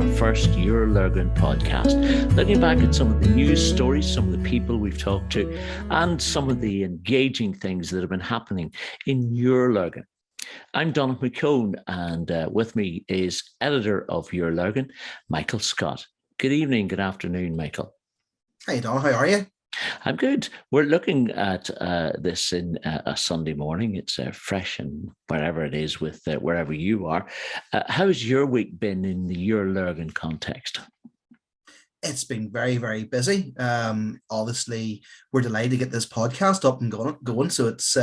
our first Your Lurgan podcast, looking back at some of the news stories, some of the people we've talked to, and some of the engaging things that have been happening in Your Lurgan. I'm Donald McCone, and with me is editor of Your Lurgan, Michael Scott. Good evening, good afternoon, Michael. Hey, Don, how are you? I'm good. We're looking at this in a Sunday morning. It's fresh and wherever it is with wherever you are. How's your week been in the Your Lurgan context? It's been very, very busy. Obviously, we're delighted to get this podcast up and going. So it's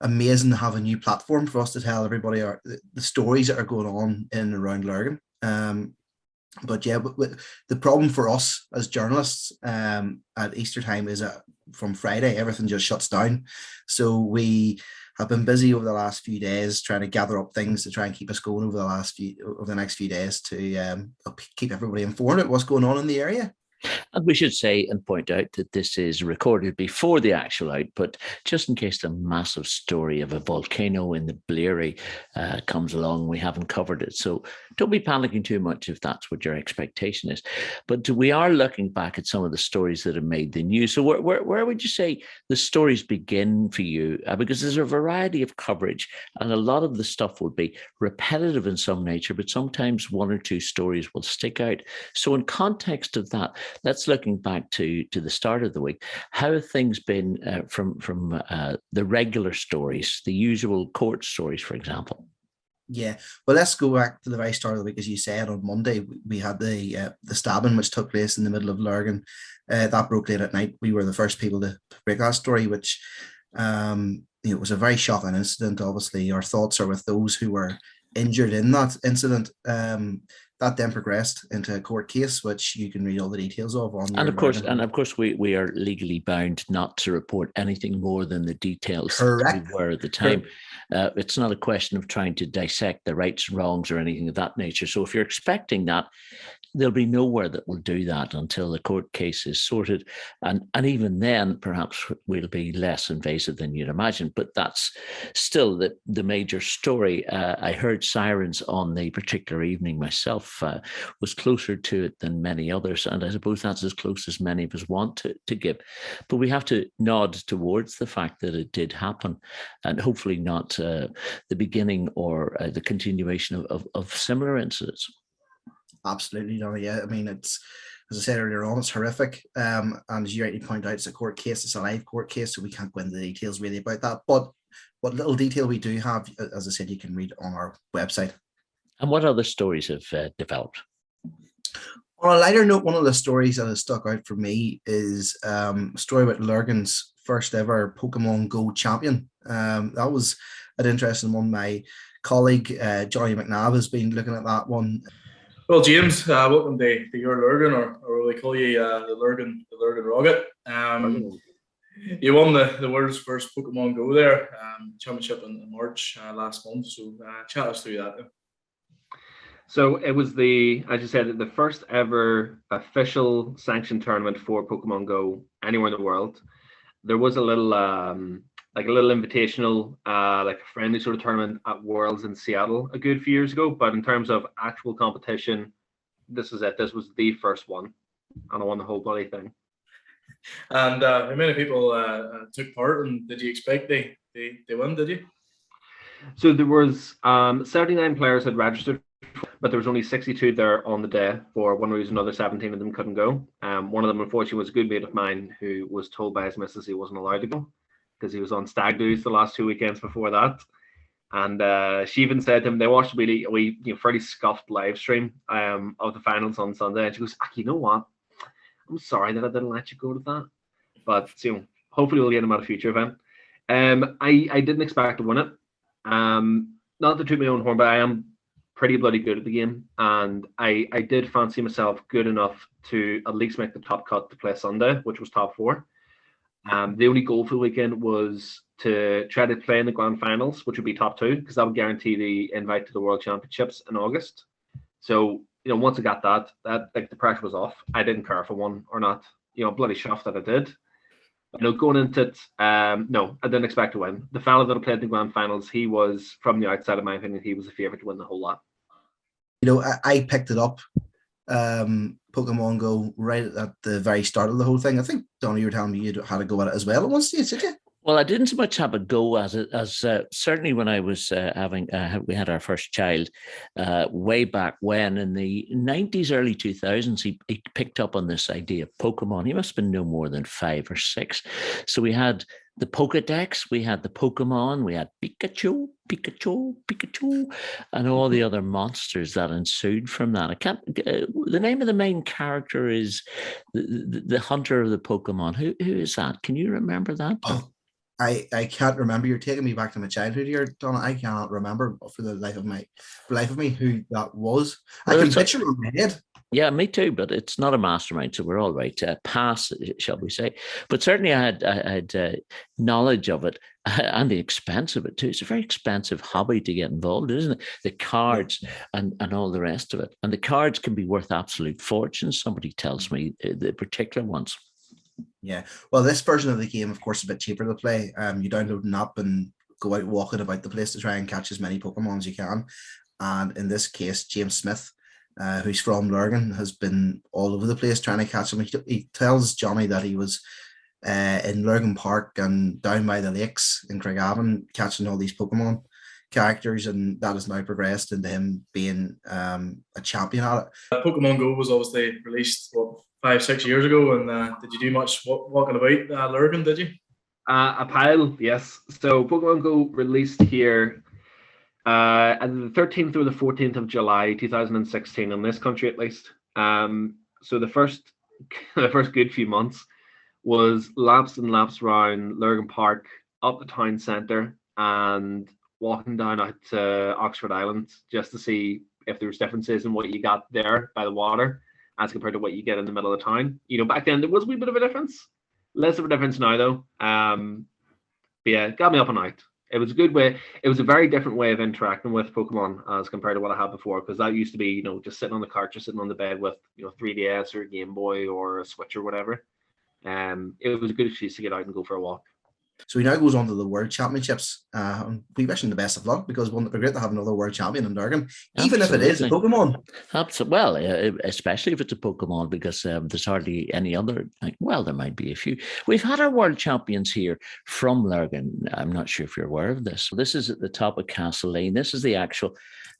amazing to have a new platform for us to tell everybody the stories that are going on in and around Lurgan. But the problem for us as journalists at Easter time is that from Friday, everything just shuts down. So we have been busy over the last few days trying to gather up things to try and keep us going over the next few days to keep everybody informed of what's going on in the area. And we should say and point out that this is recorded before the actual output, just in case the massive story of a volcano in the Bleary comes along. We haven't covered it. So don't be panicking too much if that's what your expectation is. But we are looking back at some of the stories that have made the news. So where would you say the stories begin for you? Because there's a variety of coverage, and a lot of the stuff will be repetitive in some nature, but sometimes one or two stories will stick out. So in context of that, let's looking back to the start of the week. How have things been from the regular stories, the usual court stories, for example? Yeah, well, let's go back to the very start of the week. As you said, on Monday, we had the stabbing which took place in the middle of Lurgan. That broke late at night. We were the first people to break that story, which it was a very shocking incident. Obviously, our thoughts are with those who were injured in that incident. That then progressed into a court case, which you can read all the details of on. And of course, we are legally bound not to report anything more than the details Correct. we were at the time. It's not a question of trying to dissect the rights and wrongs or anything of that nature. So if you're expecting that, there'll be nowhere that will do that until the court case is sorted. And even then, perhaps we'll be less invasive than you'd imagine. But that's still the major story. I heard sirens on the particular evening myself, was closer to it than many others. And I suppose that's as close as many of us want to give. But we have to nod towards the fact that it did happen, and hopefully not the beginning or the continuation of similar incidents. Absolutely, no, yeah. I mean, it's, as I said earlier on, it's horrific. And as you rightly point out, it's a court case, it's a live court case, so we can't go into the details really about that. But what little detail we do have, as I said, you can read on our website. And what other stories have developed? On a lighter note, one of the stories that has stuck out for me is a story about Lurgan's first ever Pokémon Go champion. That was an interesting one. My colleague, Johnny McNabb, has been looking at that one. Well, James, welcome to Your Lurgan, or we call you the Lurgan Rocket. You won the world's first Pokemon Go there championship in March last month. So chat us through that. So it was as you said, the first ever official sanctioned tournament for Pokemon Go anywhere in the world. There was a little invitational, like a friendly sort of tournament at Worlds in Seattle a good few years ago. But in terms of actual competition, this is it. This was the first one, and I won the whole bloody thing. And how many people took part? And did you expect they win? Did you? So there was 79 players had registered, but there was only 62 there on the day. For one reason or another, 17 of them couldn't go. One of them, unfortunately, was a good mate of mine who was told by his missus he wasn't allowed to go, because he was on stag do's the last 2 weekends before that. And she even said to him, they watched a really fairly scuffed live stream of the finals on Sunday, and she goes, you know what? I'm sorry that I didn't let you go to that. But hopefully we'll get him at a future event. I didn't expect to win it. Not to toot my own horn, but I am pretty bloody good at the game. And I did fancy myself good enough to at least make the top cut to play Sunday, which was top 4. The only goal for the weekend was to try to play in the grand finals, which would be top 2, because that would guarantee the invite to the World Championships in August. So, once I got that the pressure was off. I didn't care if I won or not. Bloody chuffed that I did. Going into it, no, I didn't expect to win. The fella that I played in the grand finals, he was, from the outside of my opinion, he was the favourite to win the whole lot. I picked it up, Pokemon Go, right at the very start of the whole thing. I think, Donnie, you were telling me you had a go at it as well at one stage, did you? Well, I didn't so much have a go as certainly when I was we had our first child way back when in the 90s, early 2000s, he picked up on this idea of Pokemon. He must have been no more than 5 or 6. So we had the Pokedex, we had the Pokemon, we had Pikachu, and all the other monsters that ensued from that. The name of the main character is the hunter of the Pokemon. Who is that? Can you remember that? Oh. I can't remember. You're taking me back to my childhood here, Donna. I cannot remember for the life of me who that was. Well, I can picture it in my head. Yeah, me too, but it's not a mastermind, so we're all right. Pass, shall we say. But certainly I had knowledge of it and the expense of it too. It's a very expensive hobby to get involved in, isn't it? The cards and all the rest of it. And the cards can be worth absolute fortunes. Somebody tells me the particular ones. Yeah, well, this version of the game, of course, is a bit cheaper to play. You download an app and go out walking about the place to try and catch as many Pokemon as you can. And in this case, James Smith, who's from Lurgan, has been all over the place trying to catch them. He tells Johnny that he was in Lurgan Park and down by the lakes in Craigavon catching all these Pokemon characters, and that has now progressed into him being a champion at it. Pokemon Go was obviously released 5-6 years ago, and did you do much walking about Lurgan, did you? A pile, yes. So Pokemon Go released here on the 13th or the 14th of July 2016 in this country at least. So the first good few months was laps and laps around Lurgan Park, up the town centre, and walking down out to Oxford Island just to see if there was differences in what you got there by the water as compared to what you get in the middle of the town. Back then there was a wee bit of a difference. Less of a difference now though. But yeah, got me up and out. It was a good way. It was a very different way of interacting with Pokemon as compared to what I had before, because that used to be, just sitting on the couch or sitting on the bed with, 3DS or a Game Boy or a Switch or whatever. It was a good excuse to get out and go for a walk. So he now goes on to the World Championships. We wish him the best of luck, because wouldn't it be great to have another world champion in Lurgan, even if it is a Pokemon? Absolutely. Well, especially if it's a Pokemon, because there's hardly any other. There might be a few. We've had our world champions here from Lurgan. I'm not sure if you're aware of this. This is at the top of Castle Lane. This is the actual.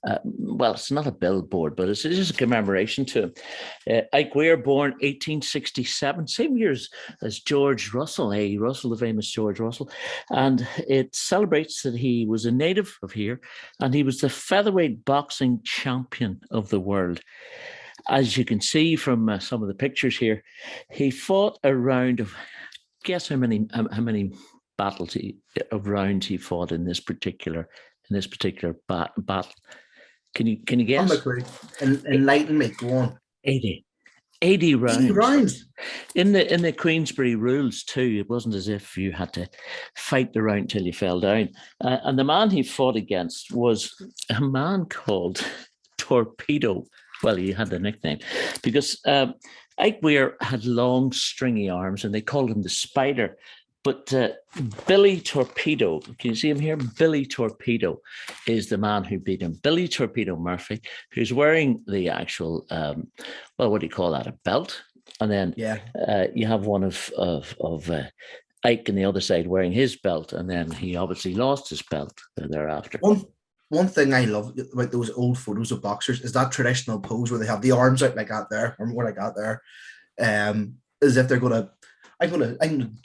It's not a billboard, but it's just a commemoration to him. Ike Weir, born 1867, same year as George Russell, the famous George Russell. And it celebrates that he was a native of here, and he was the featherweight boxing champion of the world. As you can see from some of the pictures here, he fought a round of, guess how many battles rounds he fought in this particular battle. Can you guess? Enlighten me. Go on. 80 rounds. 80 rounds. In the Queensberry rules too, it wasn't as if you had to fight the round till you fell down. And the man he fought against was a man called Torpedo. Well, he had the nickname because Ike Weir had long, stringy arms, and they called him the Spider. But Billy Torpedo, can you see him here? Billy Torpedo is the man who beat him. Billy Torpedo Murphy, who's wearing the actual, what do you call that? A belt, and then you have one of Ike on the other side wearing his belt, and then he obviously lost his belt thereafter. One thing I love about those old photos of boxers is that traditional pose where they have the arms out like that there, or what I got there, as if they're gonna. I'm gonna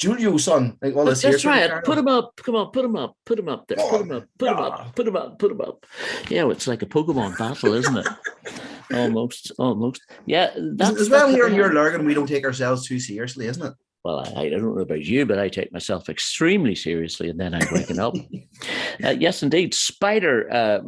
Julio, son. Like all this. That's right. Put him up. Come on, put him up. Put him up there. Put him up. Put him up. Put him up. Put him up. Yeah, it's like a Pokemon battle, isn't it? Almost. Yeah. As well here in Your Lurgan, we don't take ourselves too seriously, isn't it? Well, I don't know about you, but I take myself extremely seriously, and then I'm waking up. Yes, indeed. Spider,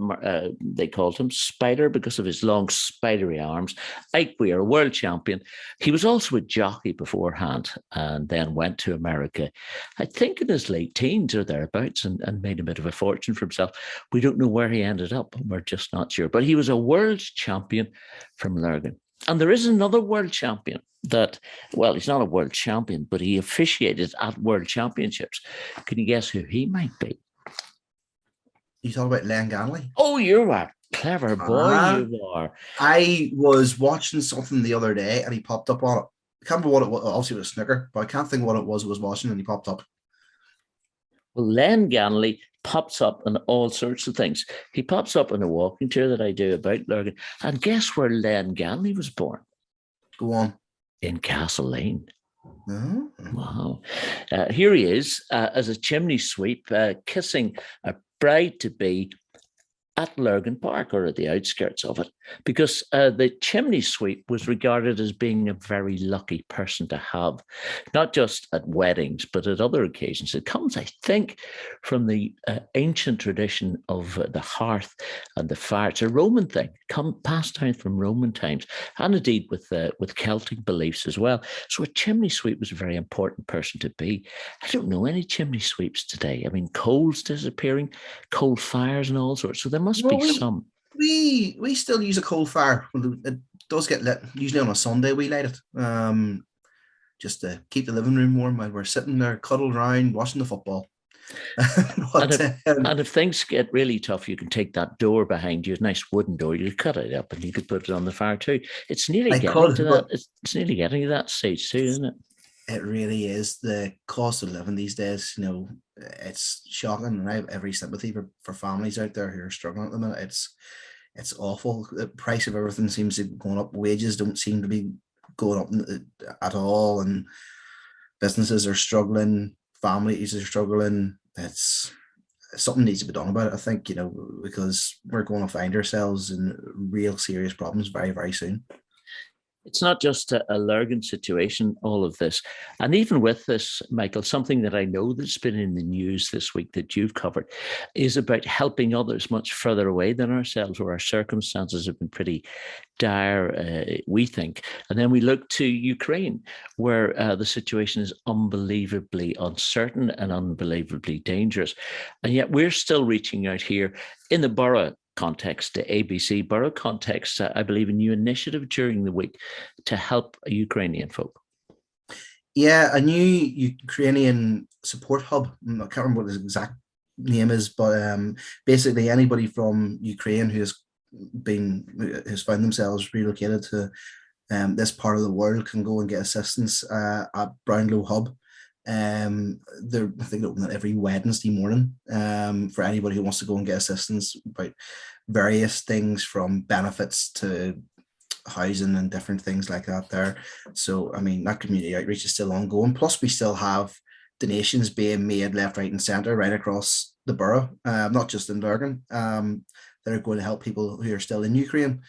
they called him Spider because of his long spidery arms. Ike Weir, world champion. He was also a jockey beforehand, and then went to America, I think in his late teens or thereabouts, and made a bit of a fortune for himself. We don't know where he ended up. We're just not sure. But he was a world champion from Lurgan. And there is another world champion that, well, he's not a world champion, but he officiated at world championships. Can you guess who he might be? You talking about Len Ganley? Oh, you are clever boy you are. I was watching something the other day and he popped up on it. I can't remember what it was. Obviously, it was snooker, but I can't think what it was I was watching and he popped up. Well, Len Ganley pops up in all sorts of things. He pops up in a walking tour that I do about Lurgan. And guess where Len Ganley was born? Go on. In Castle Lane. Oh. Wow. Here he is as a chimney sweep kissing a bride-to-be at Lurgan Park, or at the outskirts of it, because the chimney sweep was regarded as being a very lucky person to have, not just at weddings, but at other occasions. It comes, I think, from the ancient tradition of the hearth and the fire. It's a Roman thing, passed down from Roman times, and indeed with Celtic beliefs as well. So a chimney sweep was a very important person to be. I don't know any chimney sweeps today. I mean, coal's disappearing, coal fires and all sorts. So there must be some. We still use a coal fire. It does get lit. Usually on a Sunday we light it, just to keep the living room warm while we're sitting there cuddled around watching the football. And if things get really tough, you can take that door behind you, a nice wooden door. You cut it up and you could put it on the fire too. It's nearly getting to that. It's nearly getting to that stage too, isn't it? It really is. The cost of living these days, it's shocking, and I have every sympathy for families out there who are struggling at the minute. It's awful. The price of everything seems to be going up. Wages don't seem to be going up at all, and businesses are struggling. Families are struggling. It's something needs to be done about it, I think, because we're going to find ourselves in real serious problems very, very soon. It's not just a Lurgan situation, all of this. And even with this, Michael, something that I know that's been in the news this week that you've covered is about helping others much further away than ourselves, where our circumstances have been pretty dire, we think. And then we look to Ukraine, where the situation is unbelievably uncertain and unbelievably dangerous. And yet we're still reaching out here in the borough context, the ABC borough context, I believe, a new initiative during the week to help Ukrainian folk. Yeah, a new Ukrainian support hub. I can't remember what the exact name is, but basically anybody from Ukraine who's found themselves relocated to this part of the world can go and get assistance at Brownlow Hub. I think they open it every Wednesday morning for anybody who wants to go and get assistance about various things, from benefits to housing and different things like that there. So, I mean, that community outreach is still ongoing. Plus, we still have donations being made left, right and centre right across the borough, not just in Lurgan, that are going to help people who are still in Ukraine.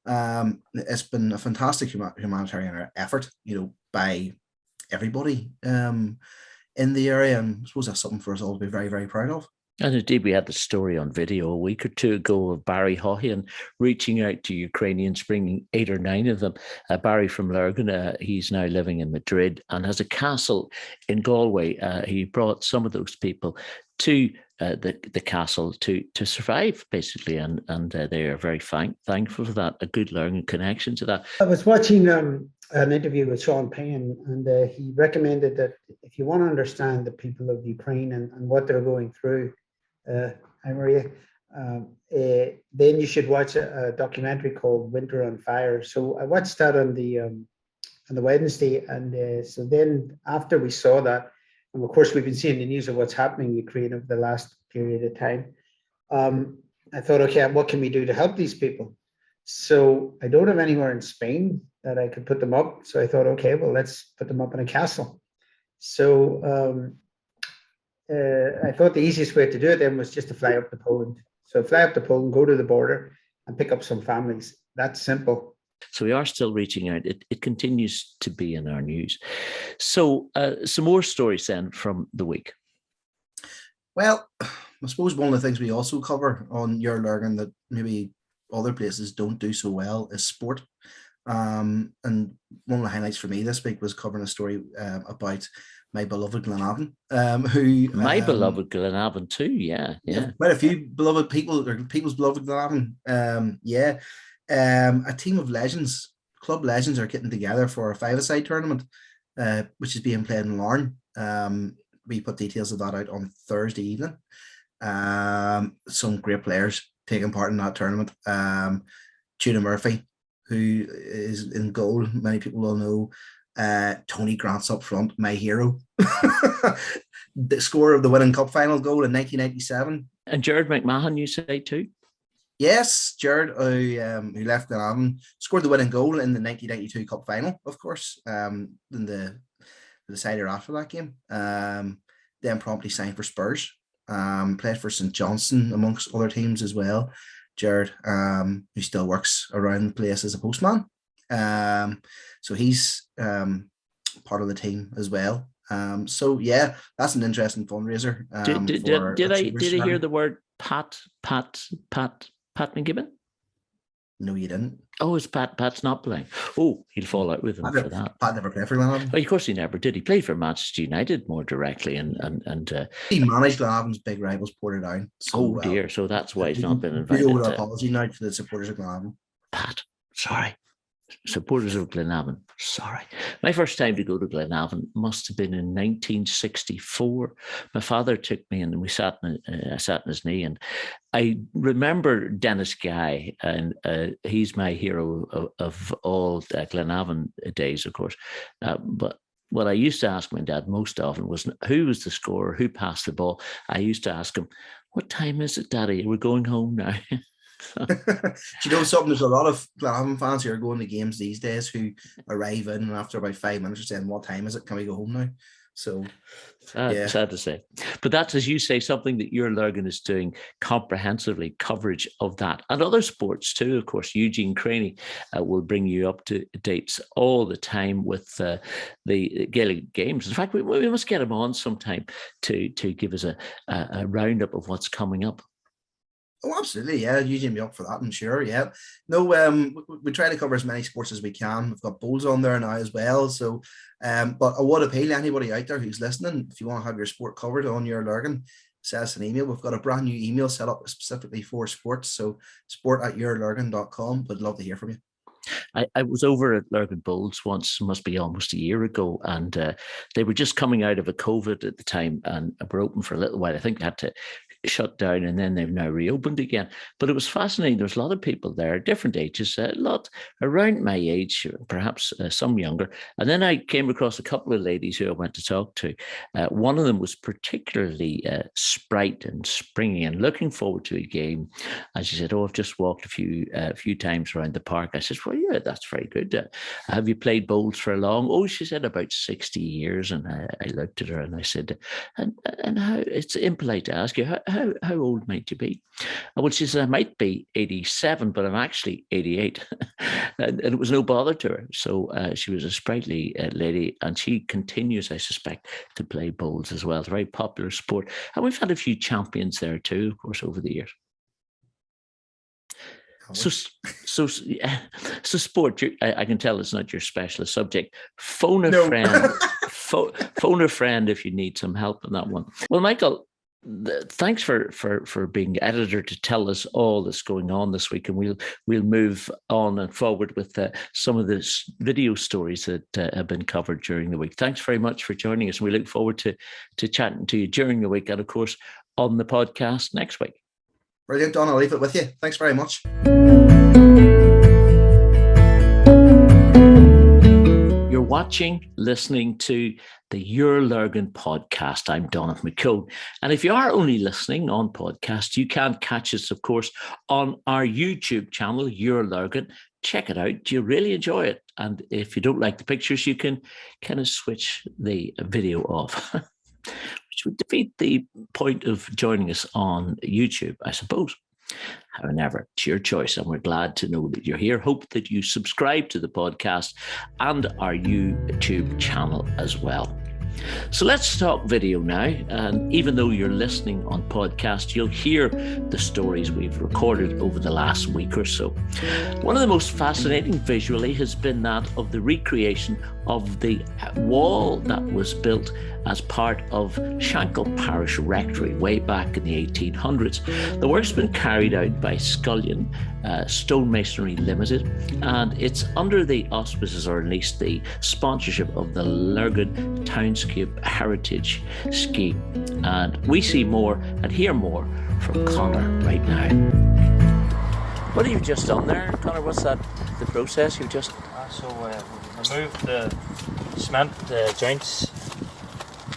It's been a fantastic humanitarian effort, by everybody in the area, and I suppose that's something for us all to be very, very proud of. And indeed, we had the story on video a week or two ago of Barry Hawhian reaching out to Ukrainians, bringing 8 or 9 of them. Barry from Lurgan, he's now living in Madrid and has a castle in Galway. He brought some of those people to the castle to survive, basically, and they are very thankful for that. A good Lurgan connection to that. I was watching an interview with Sean Payne, and he recommended that if you want to understand the people of Ukraine and what they're going through, hi Maria, then you should watch a documentary called Winter on Fire. So I watched that on the Wednesday, and so then after we saw that, and of course we've been seeing the news of what's happening in Ukraine over the last period of time, I thought, okay, what can we do to help these people? So I don't have anywhere in Spain that I could put them up. So I thought, okay, well, let's put them up in a castle. So I thought the easiest way to do it then was just to fly up to Poland. So fly up to Poland, go to the border and pick up some families. That's simple. So we are still reaching out. It continues to be in our news. So some more stories then from the week. Well, I suppose one of the things we also cover on Your Lurgan that maybe other places don't do so well is sport. And one of the highlights for me this week was covering a story about my beloved Glenavon, who my beloved Glenavon too, yeah. Quite a few beloved people, or people's beloved Glenavon. A team of legends, club legends, are getting together for a five-a-side tournament, which is being played in Larne. We put details of that out on Thursday evening. Some great players taking part in that tournament. Tuna Murphy, who is in goal, many people will know. Tony Grant's up front, my hero. The scorer of the winning cup final goal in 1997. And Jared McMahon, you say too? Yes, Jared, who left Glenavon, scored the winning goal in the 1992 cup final, of course, in the decider after that game. Then promptly signed for Spurs. Played for St Johnstone amongst other teams as well. Jared, who still works around the place as a postman. So he's part of the team as well. So yeah, that's an interesting fundraiser. Did I hear the word Pat McGibbon? No, you didn't. Oh, is Pat's not playing? Oh, he'll fall out with him for that. Pat never played for Glenavon. Well, of course he never did. He played for Manchester United more directly, and he managed Glenavon's big rivals, Portadown. So, dear, so that's why he's not been invited. An apology now to the supporters of Glenavon. Pat, sorry. Supporters of Glenavon, sorry. My first time to go to Glenavon must have been in 1964. My father took me and we sat in his knee, and I remember Dennis Guy, and he's my hero of all Glenavon days, of course. But what I used to ask my dad most often was, who was the scorer, who passed the ball? I used to ask him, what time is it, Daddy? We're going home now. Do you know something? There's a lot of Glenavon fans who are going to games these days who arrive in and after about 5 minutes are saying, what time is it? Can we go home now? So sad to say. But that's, as you say, something that Your Lurgan is doing comprehensively, coverage of that and other sports too. Of course, Eugene Craney will bring you up to dates all the time with the Gaelic games. In fact, we must get him on sometime to give us a roundup of what's coming up. Oh, absolutely. Yeah, Eugene be up for that, I'm sure. Yeah. No, we try to cover as many sports as we can. We've got bowls on there now as well. So, but I would appeal to anybody out there who's listening, if you want to have your sport covered on Your Lurgan, send us an email. We've got a brand new email set up specifically for sports. So sport@yourlurgan.com. Would love to hear from you. I was over at Lurgan Bowls once, must be almost a year ago, and they were just coming out of a COVID at the time and were open for a little while. I think they had to shut down and then they've now reopened again. But it was fascinating. There's a lot of people there, different ages, a lot around my age, perhaps some younger. And then I came across a couple of ladies who I went to talk to. One of them was particularly sprite and springy and looking forward to a game. And she said, I've just walked a few times around the park. I said, well, yeah, that's very good. Have you played bowls for long? Oh, she said about 60 years. And I looked at her and I said, and how, it's impolite to ask you, how old might you be? Well, she said, I might be 87, but I'm actually 88. and it was no bother to her. So she was a sprightly lady, and she continues, I suspect, to play bowls as well. It's a very popular sport. And we've had a few champions there too, of course, over the years. So sport, I can tell it's not your specialist subject. Phone a friend. Phone a friend if you need some help on that one. Well, Michael, thanks for being editor to tell us all that's going on this week, and we'll move on and forward with some of the video stories that have been covered during the week. Thanks very much for joining us. We look forward to chatting to you during the week and, of course, on the podcast next week. Brilliant, Don. I'll leave it with you. Thanks very much. You're watching, listening to the Your Lurgan Podcast. I'm Donald McCone. And if you are only listening on podcast, you can catch us, of course, on our YouTube channel, Your Lurgan. Check it out. You really enjoy it. And if you don't like the pictures, you can kind of switch the video off, which would defeat the point of joining us on YouTube, I suppose. However, it's your choice, and we're glad to know that you're here. Hope that you subscribe to the podcast and our YouTube channel as well. So let's talk video now. And even though you're listening on podcast, you'll hear the stories we've recorded over the last week or so. One of the most fascinating visually has been that of the recreation of the wall that was built as part of Shankle Parish Rectory way back in the 1800s. The work's been carried out by Scullion Stonemasonry Limited, and it's under the auspices, or at least the sponsorship, of the Lurgan Townscape Heritage Scheme. And we see more and hear more from Connor right now. What have you just done there, Connor? What's the process you've just... So we've removed the cement joints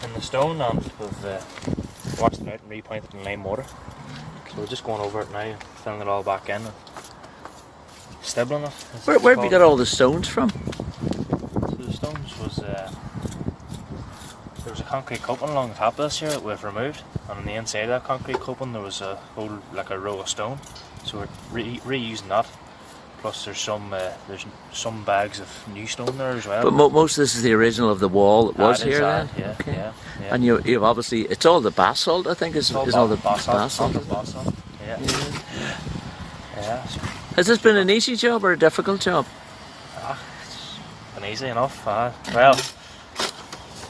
in the stone, and we've washed it out and repointed it in lime mortar. So we're just going over it now, filling it all back in and stibbling it. Where have you got all the stones from? So the stones was there was a concrete coping along the top of this here that we've removed, and on the inside of that concrete coping there was a whole like a row of stone. So we're reusing that. Plus there's some bags of new stone there as well. But most of this is the original of the wall that was here then? Yeah, okay. Yeah. And you've obviously, it's all the basalt, I think, is all the basalt. Yeah. Has this been an easy job or a difficult job? It's been easy enough. Well,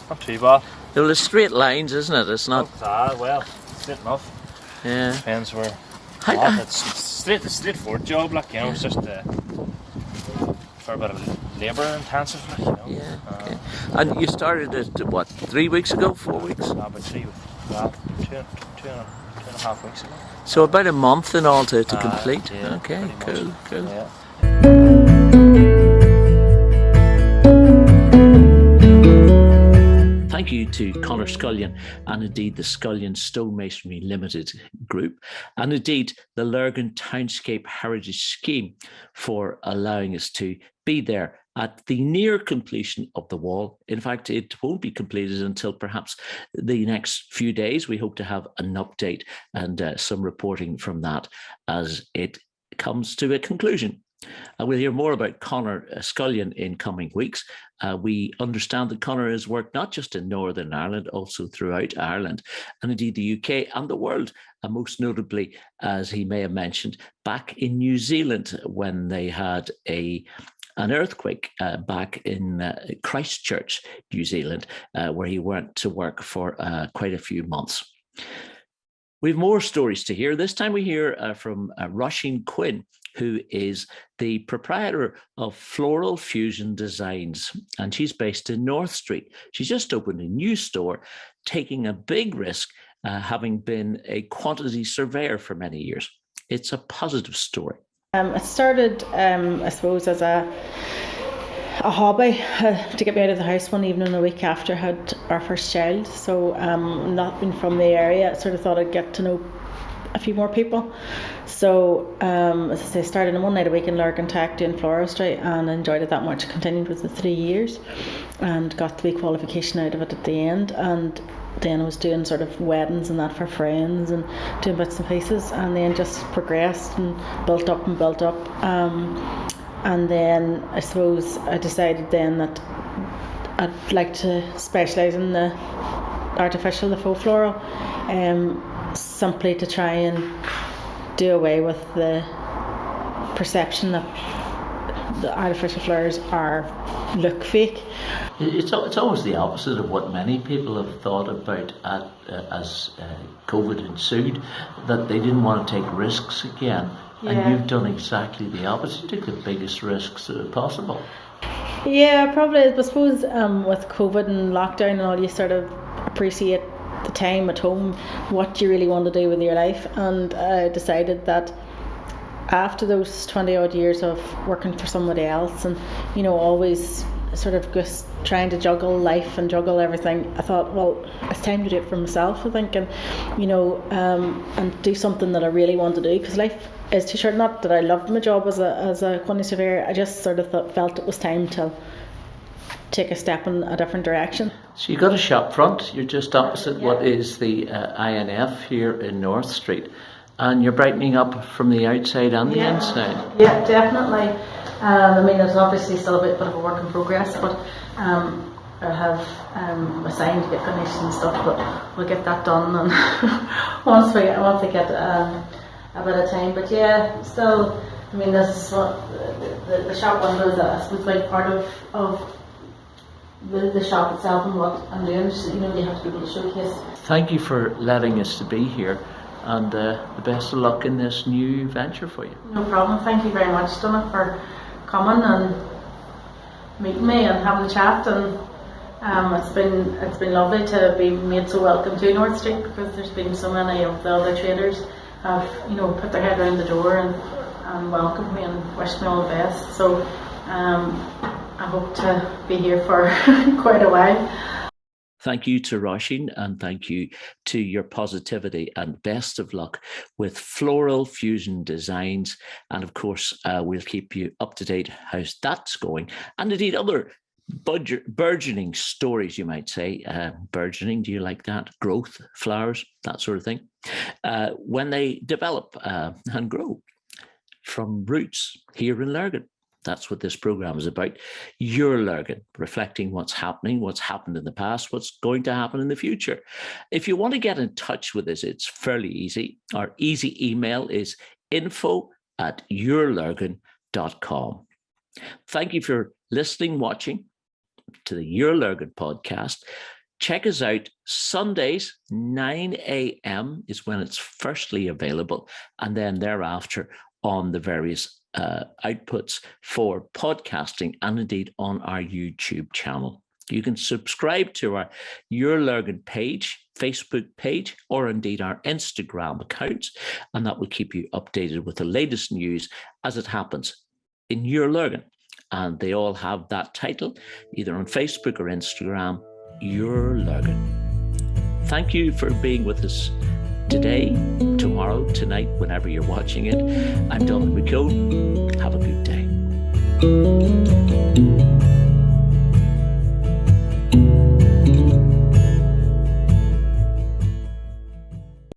not too bad. Well, it's straight lines, isn't it? It's not... Well, straight enough. Yeah. Depends where... It's a straightforward job, like, you know, it's just for a bit of labour intensive, like, you know. Yeah, okay. And you started it, what, 3 weeks ago, 4 weeks? About 3 weeks, well, two and a half weeks ago. So about a month in all to complete? Yeah, okay, cool. Yeah. Thank you to Conor Scullion and indeed the Scullion Stonemasonry Limited Group and indeed the Lurgan Townscape Heritage Scheme for allowing us to be there at the near completion of the wall. In fact, it won't be completed until perhaps the next few days. We hope to have an update and some reporting from that as it comes to a conclusion. We'll hear more about Conor Scullion in coming weeks. We understand that Conor has worked not just in Northern Ireland, also throughout Ireland, and indeed the UK and the world, and most notably, as he may have mentioned, back in New Zealand when they had an earthquake back in Christchurch, New Zealand, where he went to work for quite a few months. We have more stories to hear. This time we hear from Roisin Quinn, who is the proprietor of Floral Fusion Designs, and she's based in North Street. She's just opened a new store, taking a big risk, having been a quantity surveyor for many years. It's a positive story. It started, I suppose, as a hobby to get me out of the house one evening a week after I had our first child. So not being from the area, I sort of thought I'd get to know a few more people. So as I say, started in one night a week in Lurgan Tech doing floristry and enjoyed it that much. Continued with the 3 years and got the wee qualification out of it at the end. And then I was doing sort of weddings and that for friends and doing bits and pieces, and then just progressed and built up. And then I suppose I decided then that I'd like to specialise in the artificial, the faux floral, simply to try and do away with the perception that the artificial flowers look fake. It's always the opposite of what many people have thought about as COVID ensued, that they didn't want to take risks again. Yeah. And you've done exactly the opposite. You took the biggest risks possible. Yeah, probably. I suppose with COVID and lockdown and all, you sort of appreciate the time at home, what you really want to do with your life. And I decided that after those 20 odd years of working for somebody else and, you know, always sort of just trying to juggle life and juggle everything, I thought, well, it's time to do it for myself, I think, and, you know, and do something that I really want to do, because life is too short. Not that I loved my job as a quantity surveyor, I just sort of felt it was time to take a step in a different direction. So you've got a shop front, you're just opposite what is the INF here in North Street, and you're brightening up from the outside and the inside. Yeah, definitely. I mean, there's obviously still a bit of a work in progress, but I have a sign to get finished and stuff, but we'll get that done and once we get a bit of time. But yeah, still, I mean, this is what the shop window is, I suppose, like part of the shop itself and what I'm doing. So, you know, you have to be able to showcase. Thank you for letting us to be here, and the best of luck in this new venture for you. No problem. Thank you very much, Donna, for coming and meeting me and having a chat, and it's been lovely to be made so welcome to North Street, because there's been so many of the other traders have, you know, put their head around the door and and welcomed me and wished me all the best. So I hope to be here for quite a while. Thank you to Roisin, and thank you to your positivity, and best of luck with Floral Fusion Designs. And of course, we'll keep you up to date how that's going, and indeed other burgeoning stories, you might say. Burgeoning, do you like that? Growth, flowers, that sort of thing. When they develop and grow from roots here in Lurgan. That's what this program is about. Your Lurgan, reflecting what's happening, what's happened in the past, what's going to happen in the future. If you want to get in touch with us, it's fairly easy. Our easy email is info@yourlurgan.com. Thank you for listening, watching to the Your Lurgan podcast. Check us out Sundays, 9 a.m. is when it's firstly available, and then thereafter on the various outputs for podcasting, and indeed on our YouTube channel. You can subscribe to our Your Lurgan page, Facebook page, or indeed our Instagram accounts, and that will keep you updated with the latest news as it happens in Your Lurgan. And they all have that title, either on Facebook or Instagram, Your Lurgan. Thank you for being with us today, tomorrow, tonight, whenever you're watching it. I'm Donald McCone. Have a good day.